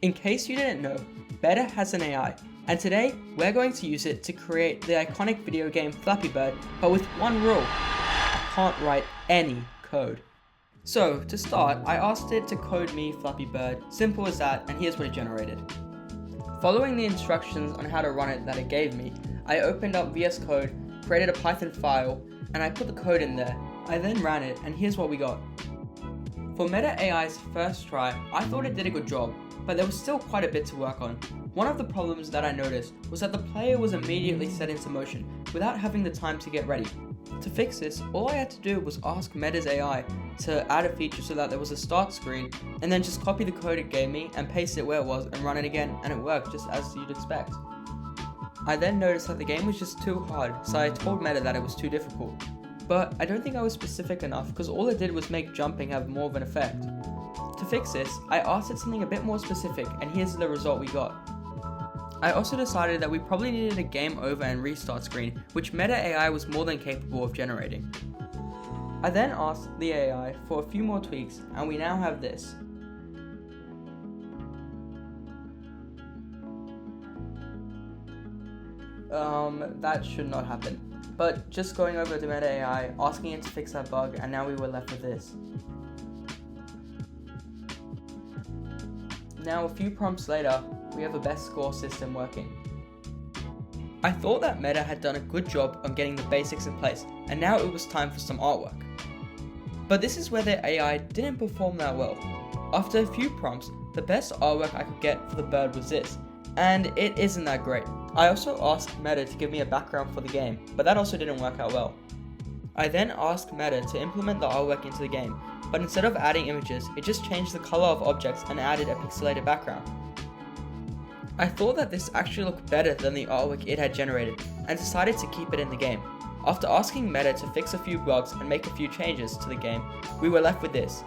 In case you didn't know, Meta has an AI, and today we're going to use it to create the iconic video game Flappy Bird, but with one rule: I can't write any code. So to start, I asked it to code me Flappy Bird, simple as that, and here's what it generated. Following the instructions on how to run it that it gave me, I opened up VS Code, created a Python file, and I put the code in there. I then ran it, and here's what we got. For Meta AI's first try, I thought it did a good job, but there was still quite a bit to work on. One of the problems that I noticed was that the player was immediately set into motion without having the time to get ready. To fix this, all I had to do was ask Meta's AI to add a feature so that there was a start screen, and then just copy the code it gave me and paste it where it was and run it again, and it worked just as you'd expect. I then noticed that the game was just too hard, so I told Meta that it was too difficult. But I don't think I was specific enough because all it did was make jumping have more of an effect. To fix this, I asked it something a bit more specific, and here's the result we got. I also decided that we probably needed a game over and restart screen, which Meta AI was more than capable of generating. I then asked the AI for a few more tweaks, and we now have this. That should not happen. But just going over to Meta AI, asking it to fix that bug, and now we were left with this. Now a few prompts later, we have a best score system working. I thought that Meta had done a good job on getting the basics in place, and now it was time for some artwork. But this is where the AI didn't perform that well. After a few prompts, the best artwork I could get for the bird was this, and it isn't that great. I also asked Meta to give me a background for the game, but that also didn't work out well. I then asked Meta to implement the artwork into the game, but instead of adding images, it just changed the color of objects and added a pixelated background. I thought that this actually looked better than the artwork it had generated, and decided to keep it in the game. After asking Meta to fix a few bugs and make a few changes to the game, we were left with this.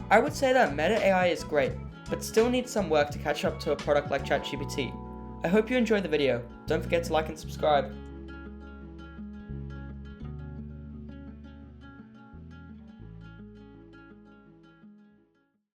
I would say that Meta AI is great, but still needs some work to catch up to a product like ChatGPT. I hope you enjoyed the video. Don't forget to like and subscribe.